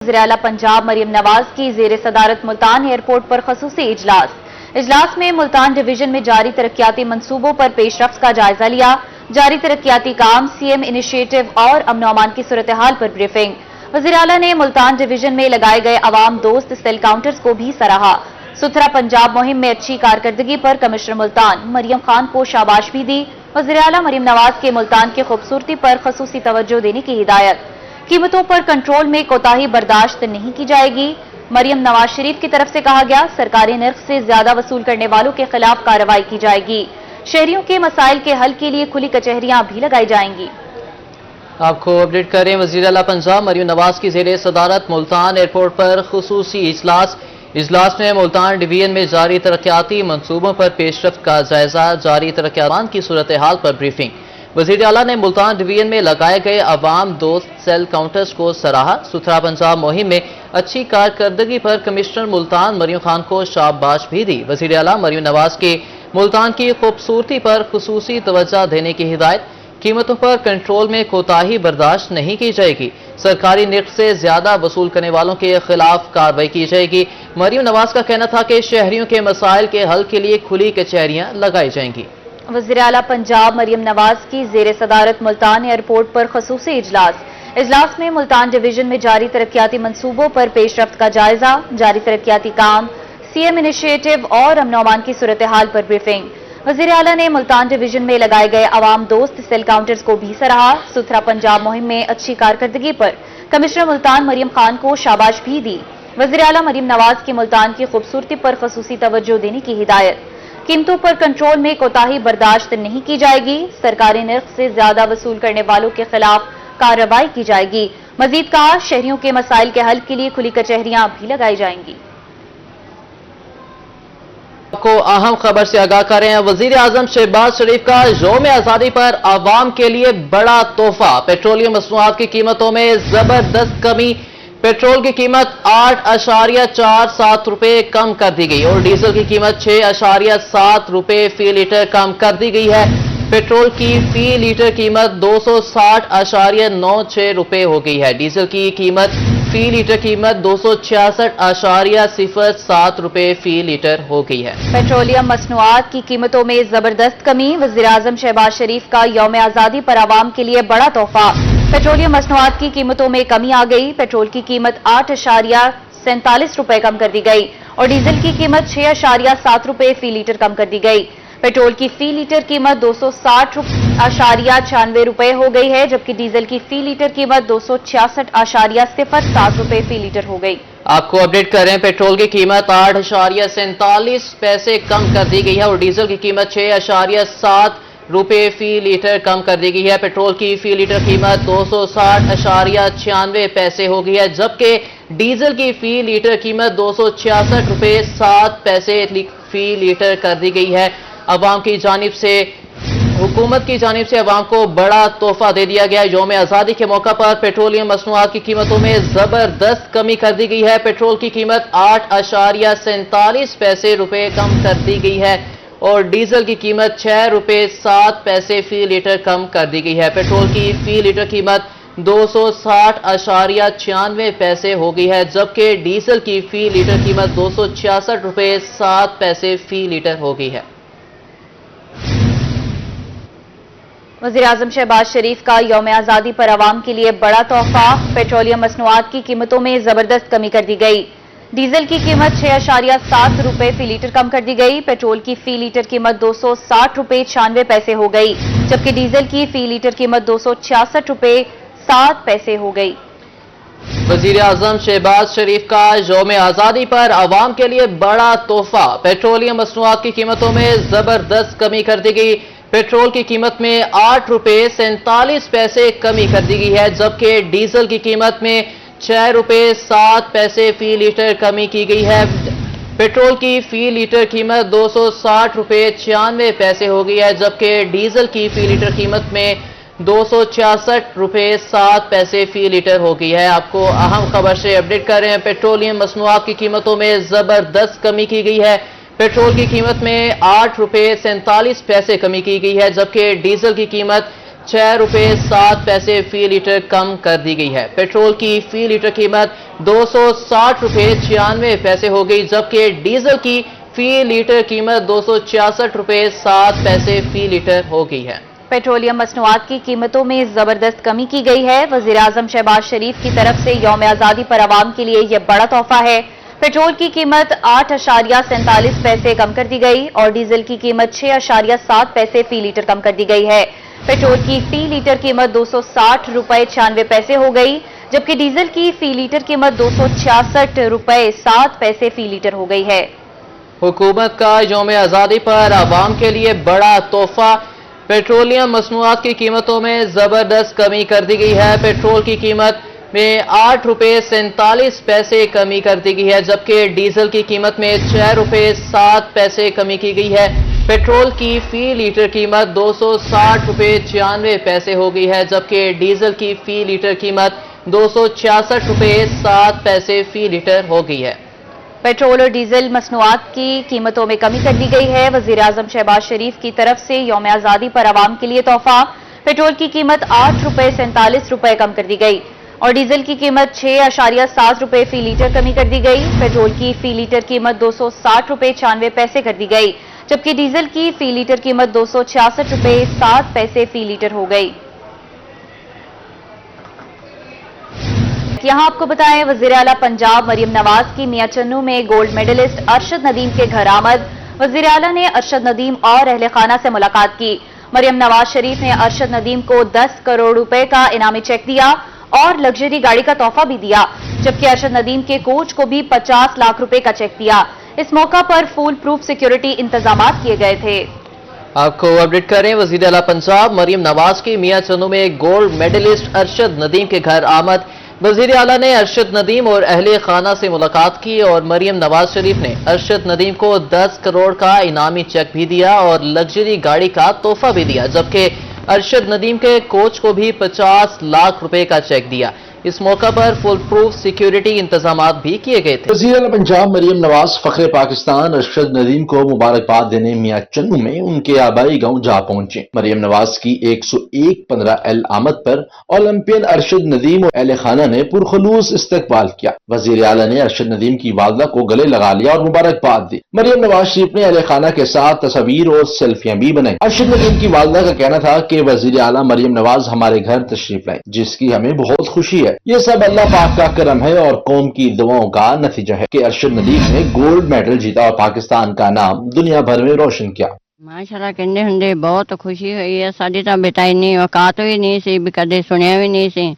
वज़ीर आला पंजाब मरियम नवाज की ज़ेर सदारत मुल्तान एयरपोर्ट पर खसूसी इजलास में मुल्तान डिवीजन में जारी तरक्याती मंसूबों पर पेशरफ्त का जायजा लिया। जारी तरक्याती काम, सीएम इनिशिएटिव और अमन अमान की सूरत हाल पर ब्रीफिंग। वज़ीर आला ने मुल्तान डिवीजन में लगाए गए अवाम दोस्त सेल काउंटर्स को भी सराहा। सुथरा पंजाब मुहिम में अच्छी कारकर्दगी पर कमिश्नर मुल्तान मरियम खान को शाबाश भी दी। वज़ीर आला मरियम नवाज के मुल्तान की खूबसूरती पर खसूसी तवज्जो देने की हिदायत। कीमतों पर कंट्रोल में कोताही बर्दाश्त नहीं की जाएगी। मरियम नवाज शरीफ की तरफ से कहा गया, सरकारी नर्ख से ज्यादा वसूल करने वालों के खिलाफ कार्रवाई की जाएगी। शहरियों के मसाइल के हल के लिए खुली कचहरियां भी लगाई जाएंगी। आपको अपडेट करें, वज़ीर आला पंजाब मरियम नवाज की ज़ेरे सदारत मुल्तान एयरपोर्ट पर खुसूसी इजलास में मुल्तान डिवीजन में जारी तरक्याती मंसूबों पर पेशरफ्त का जायजा, जारी तरक्यात की सूरत हाल पर ब्रीफिंग। वज़ीर आला ने मुल्तान डिवीजन में लगाए गए अवाम दोस्त सेल काउंटर्स को सराहा। सुथरा पंजाब मुहिम में अच्छी कारकर्दगी पर कमिश्नर मुल्तान मरियम खान को शाबाश भी दी। वज़ीर आला मरियम नवाज के मुल्तान की खूबसूरती पर खुसूसी तवज्जो देने की हिदायत। कीमतों पर कंट्रोल में कोताही बर्दाश्त नहीं की जाएगी। सरकारी नर्ख से ज्यादा वसूल करने वालों के खिलाफ कार्रवाई की जाएगी। मरियम नवाज का कहना था कि शहरियों के मसाइल के हल के लिए खुली कचहरियां लगाई जाएंगी। वज़ीर आला पंजाब मरियम नवाज की ज़ेर सदारत मुल्तान एयरपोर्ट पर खसूसी इजलास में मुल्तान डिवीजन में जारी तरक्याती मंसूबों पर पेशरफ्त का जायजा, जारी तरक्याती काम, सीएम इनिशिएटिव और अमन अमान की सूरत हाल पर ब्रीफिंग। वज़ीर आला ने मुल्तान डिवीजन में लगाए गए अवाम दोस्त सेल काउंटर्स को भी सराहा। सुथरा पंजाब मुहिम में अच्छी कारकर्दगी पर कमिश्नर मुल्तान मरियम खान को शाबाश भी दी। वज़ीर आला मरियम नवाज की मुल्तान की खूबसूरती पर खसूसी तवज्जो देने की हिदायत। कीमतों पर कंट्रोल में कोताही बर्दाश्त नहीं की जाएगी। सरकारी नर्ख से ज्यादा वसूल करने वालों के खिलाफ कार्रवाई की जाएगी। मजीद कहा, शहरियों के मसाइल के हल के लिए खुली कचहरियां भी लगाई जाएंगी। को अहम खबर से आगाह करें, वजीर आजम शहबाज शरीफ का यौम आजादी पर आवाम के लिए बड़ा तोहफा। पेट्रोलियम मसनूआत की कीमतों में जबरदस्त कमी। पेट्रोल की कीमत 8.47 रुपए कम कर दी गई और डीजल की कीमत 6.7 रुपए फी लीटर कम कर दी गई है। पेट्रोल की फी लीटर कीमत 260.96 रुपए हो गई है। डीजल की कीमत फी लीटर कीमत 266.07 रुपए फी लीटर हो गई है। पेट्रोलियम मसनूआत की कीमतों में जबरदस्त कमी। वज़ीर आज़म शहबाज शरीफ का यौम आजादी पर आवाम के लिए बड़ा तोहफा। पेट्रोलियम मसनूआत की कीमतों में कमी आ गई। पेट्रोल की कीमत 8.47 रुपए कम कर दी गई और डीजल की कीमत 6.7 रुपए फी लीटर कम कर दी गई। पेट्रोल की फी लीटर कीमत 260.96 रुपए हो गई है, जबकि डीजल की फी लीटर कीमत 266.07 रुपए फी लीटर हो गई। आपको अपडेट कर रहे हैं, पेट्रोल की कीमत 8.47 पैसे कम कर दी गई है और डीजल की कीमत 6.7 रुपए फी लीटर कम कर दी गई है। पेट्रोल की फी लीटर कीमत 260.96 पैसे हो गई है, जबकि डीजल की फी लीटर कीमत 266.07 फी लीटर कर दी गई है। अवाम की जानिब से, हुकूमत की जानिब से अवाम को बड़ा तोहफा दे दिया गया। यौम आजादी के मौका पर पेट्रोलियम मसनूआत की कीमतों में जबरदस्त कमी कर दी गई है। पेट्रोल की कीमत 8.47 पैसे रुपए कम कर दी गई है और डीजल की कीमत 6.07 पैसे फी लीटर कम कर दी गई है। पेट्रोल की फी लीटर कीमत 260.96 पैसे हो गई है, जबकि डीजल की फी लीटर कीमत 266.07 फी लीटर हो गई है। वज़ीर आज़म शहबाज शरीफ का यौम आजादी पर आवाम के लिए बड़ा तोहफा। पेट्रोलियम मसनूआत की कीमतों में जबरदस्त कमी कर दी गई। डीजल की कीमत 6.7 रुपए फी लीटर कम कर दी गई। पेट्रोल की फी लीटर कीमत 260 रुपए 96 पैसे हो गई, जबकि डीजल की फी लीटर कीमत 266 रुपए 7 पैसे हो गई। वज़ीर आज़म शहबाज शरीफ का यौम आजादी पर आवाम के लिए बड़ा तोहफा। पेट्रोलियम मसनूआत की कीमतों में जबरदस्त कमी कर दी गई। पेट्रोल की कीमत में 8.47 पैसे कमी कर दी गई है, जबकि डीजल की कीमत में 6.07 फी लीटर कमी की गई है। पेट्रोल की फी लीटर कीमत 260.96 पैसे हो गई है, जबकि डीजल की फी लीटर कीमत में 266.07 फी लीटर हो गई है। आपको अहम खबर से अपडेट कर रहे हैं, पेट्रोलियम मसनूआत की कीमतों में जबरदस्त कमी की गई है। पेट्रोल की कीमत में 8.47 पैसे कमी की गई है, जबकि डीजल की कीमत ₹6.07 फी लीटर कम कर दी गई है। पेट्रोल की फी लीटर कीमत ₹260.96 हो गई, जबकि डीजल की फी लीटर कीमत ₹266.07 फी लीटर हो गई है। पेट्रोलियम मसनूआत की कीमतों में जबरदस्त कमी की गई है। वजीर आजम शहबाज शरीफ की तरफ से यौम आजादी पर आवाम के लिए यह बड़ा तोहफा है। पेट्रोल की कीमत 8.47 पैसे कम कर दी गई और डीजल की कीमत 6.7 पैसे फी लीटर कम कर दी गई है। पेट्रोल की फी लीटर कीमत ₹260.96 हो गई, जबकि डीजल की फी लीटर कीमत ₹266.07 फी लीटर हो गई है। हुकूमत का यौम आजादी पर आवाम के लिए बड़ा तोहफा। पेट्रोलियम मसनूआत की कीमतों में जबरदस्त कमी कर दी गई है। पेट्रोल की कीमत में ₹8.47 कमी कर दी गई है, जबकि डीजल की कीमत में ₹6.07 कमी की गई है। पेट्रोल की फी लीटर कीमत ₹260.96 हो गई है, जबकि डीजल की फी लीटर कीमत ₹266.07 फी लीटर हो गई है। पेट्रोल और डीजल मसनूआत की कीमतों में कमी कर दी गई है। वजीर आजम शहबाज शरीफ की तरफ से यौम आजादी पर आवाम के लिए तोहफा। पेट्रोल की कीमत ₹8.47 कम कर दी गई और डीजल की कीमत ₹6.7 फी लीटर कमी कर दी गई। पेट्रोल की फी लीटर कीमत ₹260.96 कर दी गई, जबकि डीजल की फी लीटर कीमत ₹266.07 फी लीटर हो गई। यहां आपको बताएं, वजीर आला पंजाब मरियम नवाज की मियां चन्नू में गोल्ड मेडलिस्ट अरशद नदीम के घर आमद। वजीर आला ने अरशद नदीम और अहले खाना से मुलाकात की। मरियम नवाज शरीफ ने अरशद नदीम को 10 करोड़ रुपए का इनामी चेक दिया और लग्जरी गाड़ी का तोहफा भी दिया, जबकि अरशद नदीम के कोच को भी 50 लाख रुपए का चेक दिया। इस मौका पर फुल प्रूफ सिक्योरिटी इंतजाम किए गए थे। आपको अपडेट करें, वजीर आला पंजाब मरियम नवाज की मियां चन्नू में गोल्ड मेडलिस्ट अरशद नदीम के घर आमद। वजीर आला ने अरशद नदीम और अहले खाना से मुलाकात की और मरियम नवाज शरीफ ने अरशद नदीम को 10 करोड़ का इनामी चेक भी दिया और लग्जरी गाड़ी का तोहफा भी दिया, जबकि अरशद नदीम के कोच को भी 50 लाख रुपए का चेक दिया। इस मौका पर फुल प्रूफ सिक्योरिटी इंतजाम भी किए गए थे। वज़ीर आला पंजाब मरियम नवाज फखरे पाकिस्तान अरशद नदीम को मुबारकबाद देने मियां चन्नू में उनके आबाई गांव जा पहुंचे। मरियम नवाज की 101-15L आमद पर ओलंपियन अरशद नदीम और अहले खाना ने पुरखलूस इस्तकबाल किया। वज़ीर आला ने अरशद नदीम की वालदा को गले लगा लिया और मुबारकबाद दी। मरियम नवाज शरीफ ने अहले खाना के साथ तस्वीर और सेल्फियां भी बनाई। अरशद नदीम की वालदा का कहना था कि वज़ीर आला मरियम नवाज हमारे घर तशरीफ लाए, जिसकी हमें बहुत खुशी है। ये सब अल्लाह पाक का करम है और कौम की दुआओं का नतीजा है कि अरशद नदीम ने गोल्ड मेडल जीता और पाकिस्तान का नाम दुनिया भर में रोशन किया। माशाल्लाह कहते होंगे बहुत खुशी हुई है। साडी तां बेटा इन्नी औकात भी नहीं सी, भी कदे सुनिया भी नहीं सी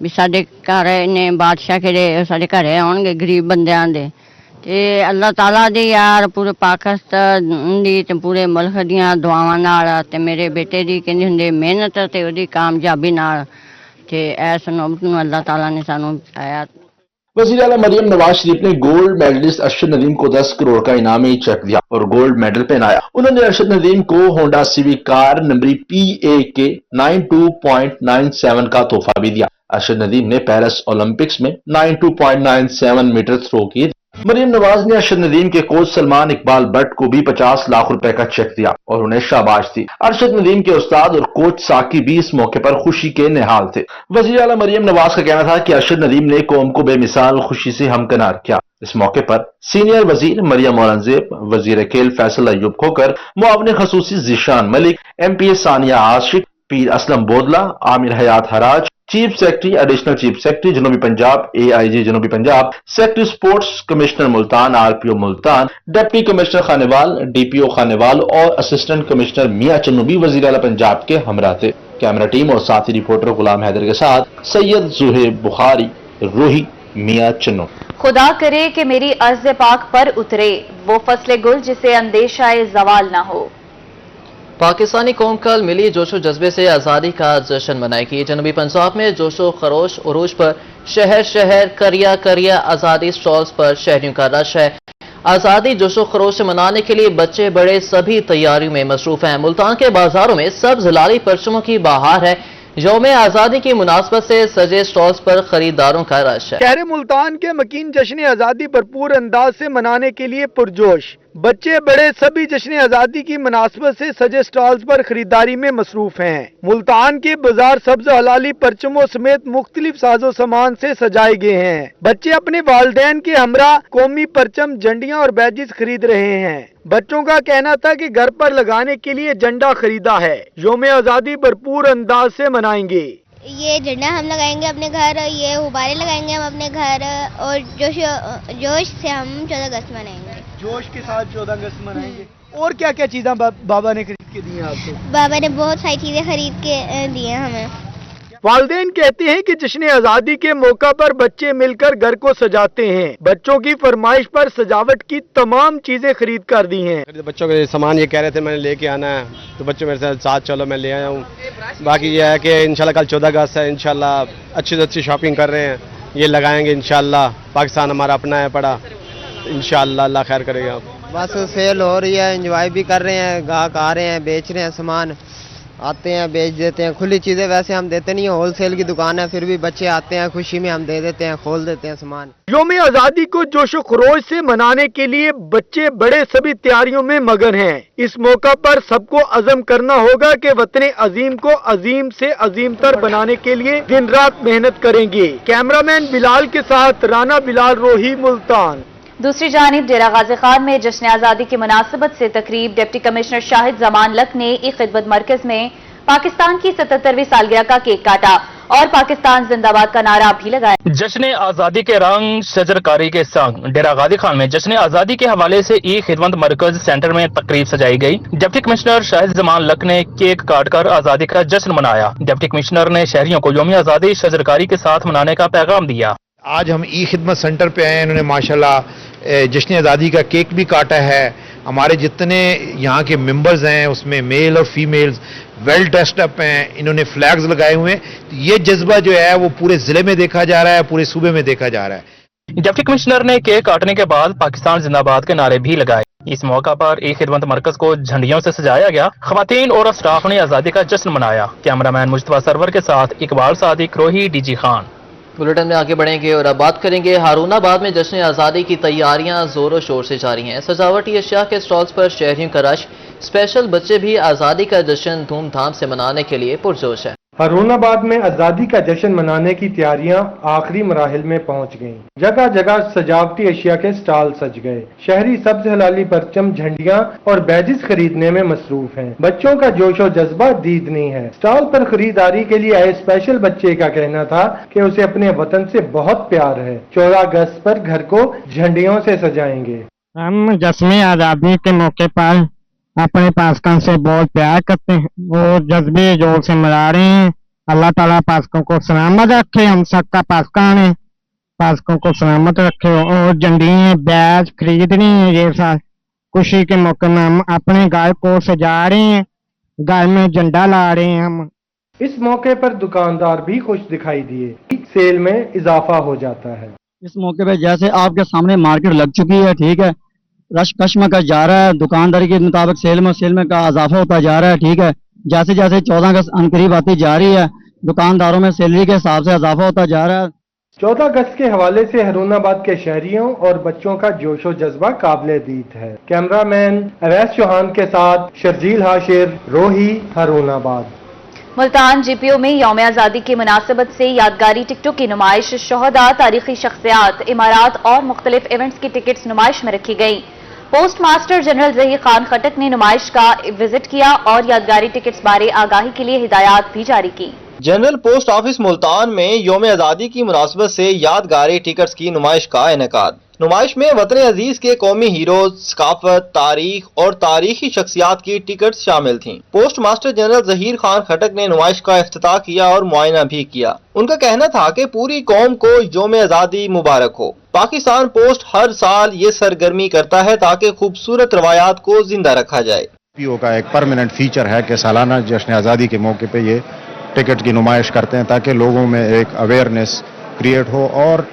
भी साडे घर ने बादशाह किहड़े साडे घरे आउणगे गरीब बंदियां दे। ते अल्लाह ताला दी यार पूरे पाकिस्तान दी ते पूरे मुल्क दीयां दुआवां नाल ते मेरे बेटे दी कहंदे हुंदे मेहनत ते ओहदी कामयाबी नाल ते ऐस नौबत नूं अल्लाह ताला ने सानूं आया। वज़ीर आला मरियम नवाज शरीफ ने गोल्ड मेडलिस्ट अरशद नदीम को 10 करोड़ का इनामी चेक दिया और गोल्ड मेडल पहनाया। उन्होंने अरशद नदीम को Honda civic car number PAK 92.97 का तोहफा भी दिया। अरशद नदीम ने पेरिस ओलंपिक्स में 92.97 मीटर थ्रो की। मरियम नवाज ने अरशद नदीम के कोच सलमान इकबाल भट्ट को भी 50 लाख रुपए का चेक दिया और उन्हें शाबाश दी। अरशद नदीम के उस्ताद और कोच साकी भी इस मौके पर खुशी के निहाल थे। वज़ीर आला मरियम नवाज का कहना था कि अरशद नदीम ने कौम को बेमिसाल खुशी से हमकिनार किया। इस मौके पर सीनियर वजीर मरियम औरंगजेब, वजीर खेल फैसल अय्यूब खोकर, मुआविन खसूसी Zeeshan Malik, MPA Sania Ashiq, Pir Aslam Bodla, Amir Hayat Haraj, chief secretary additional chief secretary जनूबी पंजाब AIG जनूबी Punjab, secretary sports commissioner Multan RPO Multan, deputy commissioner Khanewal, DPO Khanewal और असिस्टेंट कमिश्नर मियां चन्नू भी वज़ीर आला पंजाब के हमरा थे। कैमरा टीम और साथी रिपोर्टर गुलाम हैदर के साथ सैयद जुहेब बुखारी, रूही, मियां चन्नू। खुदा करे कि मेरी अर्ज़ पाक पर उतरे वो फसले गुल जिसे अंदेशाए जवाल ना हो। पाकिस्तानी कौम कल मिली जोशो जज्बे से आज़ादी का जश्न मनाएगी। जनूबी पंजाब में जोशो खरोश उरूज पर शहर शहर करिया करिया आज़ादी स्टॉल्स पर शहरियों का रश है। आज़ादी जोशो खरोश से मनाने के लिए बच्चे बड़े सभी तैयारियों में मसरूफ हैं। मुल्तान के बाजारों में सब्ज लाली परचमों की बहार है। यौम आज़ादी की मुनासबत से सजे स्टॉल्स पर खरीदारों का रश है। शहर मुल्तान के मकीन जश्न आज़ादी भरपूर अंदाज से मनाने के लिए पुरजोश। बच्चे बड़े सभी जश्न आजादी की मुनासबत से सजे स्टॉल्स पर खरीदारी में मसरूफ हैं। मुल्तान के बाजार सब्ज हलाली परचमों समेत मुख्तलिफ साजो सामान से सजाए गए हैं। बच्चे अपने वालिदैन के हमरा कौमी परचम, झंडियां और बैजिस खरीद रहे हैं। बच्चों का कहना था कि घर पर लगाने के लिए झंडा खरीदा है। यौम आजादी भरपूर अंदाज से मनाएंगे। ये झंडा हम लगाएंगे अपने घर, ये गुब्बारे लगाएंगे हम अपने घर, और जोश से हम 14 अगस्त मनाएंगे। जोश के साथ 14 अगस्त मनाएंगे। और क्या क्या चीजें बाबा ने खरीद के दी हैं आपको? बाबा ने बहुत सारी चीजें खरीद के दी हैं हमें। वालिदैन कहते हैं कि जश्न आजादी के मौका पर बच्चे मिलकर घर को सजाते हैं। बच्चों की फरमाइश पर सजावट की तमाम चीजें खरीद कर दी हैं। बच्चों के सामान ये कह रहे थे मैंने लेके आना है, तो बच्चों मेरे साथ चलो, मैं ले आया हूँ। बाकी ये है कि इंशाल्लाह कल 14 अगस्त है, इंशाल्लाह अच्छी से अच्छी शॉपिंग कर रहे हैं, ये लगाएंगे इंशाल्लाह। पाकिस्तान हमारा अपना है पड़ा, इंशाल्लाह अल्लाह खैर करेगा। बस सेल हो रही है, एंजॉय भी कर रहे हैं, गाहक आ रहे हैं, बेच रहे हैं सामान, आते हैं बेच देते हैं। खुली चीज़ें वैसे हम देते नहीं, होल सेल की दुकान है, फिर भी बच्चे आते हैं, खुशी में हम दे देते हैं, खोल देते हैं सामान। यौम आजादी को जोशो खरोश से मनाने के लिए बच्चे बड़े सभी तैयारियों में मगन हैं। इस मौका पर सबको अज़म करना होगा कि वतन अजीम को अजीम से अजीमतर बनाने के लिए दिन रात मेहनत करेंगे। कैमरामैन बिलाल के साथ राना बिलाल, रोही, मुल्तान। दूसरी जानिब डेरा गाजी खान में जश्न आजादी की मुनासबत से तकरीब। Deputy commissioner Shahid Zaman luck ने एक खिदमत मरकज में पाकिस्तान की 77वीं सालगिरह का केक काटा और पाकिस्तान जिंदाबाद का नारा भी लगाया। जश्न आजादी के रंग शजरकारी के संग डेरा गाजी खान में जश्न आजादी के हवाले से एक खिदमत मरकज सेंटर में तकरीब सजाई गई। Deputy commissioner Shahid Zaman luck ने केक काटकर आजादी का जश्न मनाया। डिप्टी कमिश्नर ने शहरियों को यौम आजादी शजरकारी के साथ मनाने का पैगाम दिया। आज हम ई खिदमत सेंटर पे आए हैं। इन्होंने माशाल्लाह जश्न आज़ादी का केक भी काटा है। हमारे जितने यहाँ के मेंबर्स हैं उसमें मेल और फीमेल्स वेल ड्रेस्ड अप हैं। इन्होंने फ्लैग्स लगाए हुए हैं। तो ये जज्बा जो है वो पूरे जिले में देखा जा रहा है, पूरे सूबे में देखा जा रहा है। डिप्टी कमिश्नर ने केक काटने के बाद पाकिस्तान जिंदाबाद के नारे भी लगाए। इस मौका पर एक खिदमत मरकज को झंडियों से सजाया गया। खवातीन और स्टाफ ने आजादी का जश्न मनाया। कैमरामैन मुस्तफा सरवर के साथ इकबाल सादिक, रोही, डीजी खान। बुलेटिन में आगे बढ़ेंगे और अब बात करेंगे हारूनाबाद में जश्न आज़ादी की तैयारियां जोरों शोर से जारी हैं। सजावटी अशिया के स्टॉल्स पर शहरियों का रश। स्पेशल बच्चे भी आज़ादी का जश्न धूमधाम से मनाने के लिए पुरजोश है। हारूनाबाद में आज़ादी का जश्न मनाने की तैयारियां आखिरी मराहिल में पहुंच गईं। जगह जगह सजावटी अशिया के स्टॉल सज गए। शहरी सब्ज हलाली परचम, झंडियां और बैजिस खरीदने में मसरूफ हैं। बच्चों का जोश और जज्बा दीद नहीं है। स्टॉल पर खरीदारी के लिए आए स्पेशल बच्चे का कहना था कि उसे अपने वतन से बहुत प्यार है। 14 अगस्त पर घर को झंडियों से सजाएंगे। हम जश्न आज़ादी के मौके पर अपने पाकिस्तान से बहुत प्यार करते हैं और जज्बे जोर से मना रहे हैं। अल्लाह ताला पाकिस्तान को सलामत रखे, हम सबका पाकिस्तान है, पाकिस्तान को सलामत रखे। और झंडियां बैज खरीद रही हैं। ये साथ खुशी के मौके में हम अपने घर को सजा रहे हैं, घर में झंडा ला रहे हैं हम। इस मौके पर दुकानदार भी खुश दिखाई दिए। सेल में इजाफा हो जाता है। इस मौके पे जैसे आपके सामने मार्केट लग चुकी है, ठीक है, रश कशमकश जा रहा है। दुकानदारी के मुताबिक सेल में का इजाफा होता जा रहा है, ठीक है। जैसे जैसे 14 अगस्त अनकरीब आती जा रही है, दुकानदारों में सैलरी के हिसाब से इजाफा होता जा रहा है। 14 अगस्त के हवाले से हारूनाबाद के शहरियों और बच्चों का जोशो जज्बा काबिले दीद है। कैमरामैन अवैस चौहान के साथ शर्जील हाशिर, रोही, हारूनाबाद। मुल्तान जीपीओ में यौम आजादी की मुनासिबत से यादगारी टिकटों की नुमाइश, शोहदा, तारीखी शख्सियात, इमारात और मुख्तलिफ इवेंट्स की टिकट्स नुमाइश में रखी गई। Post master general Zaheer Khan Khattak ने नुमाइश का विजिट किया और यादगारी टिकट्स बारे आगाही के लिए हिदायत भी जारी की। जनरल पोस्ट ऑफिस मुल्तान में यौम आज़ादी की मुनासबत से यादगारी टिकट्स की नुमाइश का इनेकाद। नुमाइश में वतन अजीज के कौमी हीरोज, सकाफत, तारीख और तारीखी शख्सियात की टिकट्स शामिल थीं। Post master general Zaheer Khan Khattak ने नुमाइश का इफ्तिताह किया और मुआयना भी किया। उनका कहना था कि पूरी कौम को यौम आज़ादी मुबारक हो। पाकिस्तान पोस्ट हर साल ये सरगर्मी करता है ताकि खूबसूरत रवायात को जिंदा रखा जाए। पीओ का एक परमानेंट फीचर है कि सालाना जश्न आज़ादी के मौके पे ये टिकट की नुमाइश करते हैं ताकि लोगों में एक अवेयरनेस क्रिएट हो। और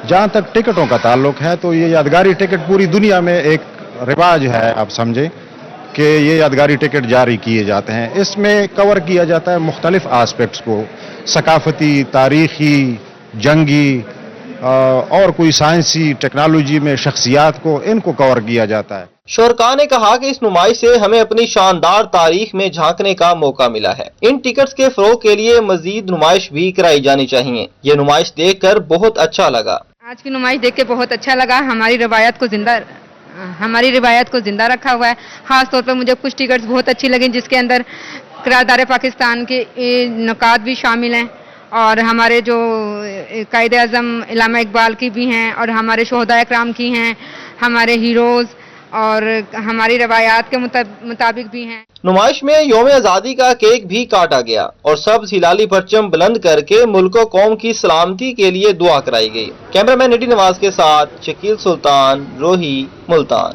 जहाँ तक टिकटों का ताल्लुक है तो ये यादगारी टिकट पूरी दुनिया में एक रिवाज है। आप समझें कि ये यादगारी टिकट जारी किए जाते हैं। इसमें कवर किया जाता है मुख्तलिफ आस्पेक्ट्स को, सकाफती, तारीखी, जंगी और कोई साइंसी टेक्नोलॉजी में शख्सियात को इनको कवर किया जाता है। शुरका ने कहा कि इस नुमाइश से हमें अपनी शानदार तारीख में झांकने का मौका मिला है। इन टिकट्स के फरोग के लिए मजीद नुमाइश भी कराई जानी चाहिए। ये नुमाइश देखकर बहुत अच्छा लगा। आज की नुमाइश देख के बहुत अच्छा लगा। हमारी रिवायत को जिंदा रखा हुआ है। खास तौर पर मुझे कुछ टिकट्स बहुत अच्छी लगी जिसके अंदर किरदार पाकिस्तान के नुकात भी शामिल हैं और हमारे जो कायद आज़म इल्लामा इकबाल की भी हैं और हमारे शोहदा इकराम की हैं, हमारे हीरोज़ और हमारी रवायात के मुताबिक भी हैं। नुमाइश में यौम आज़ादी का केक भी काटा गया और सब्ज हिलाली परचम बुलंद करके मुल्क और कौम की सलामती के लिए दुआ कराई गई। कैमरामैन निटी नवाज के साथ शकील सुल्तान, रोही, मुल्तान।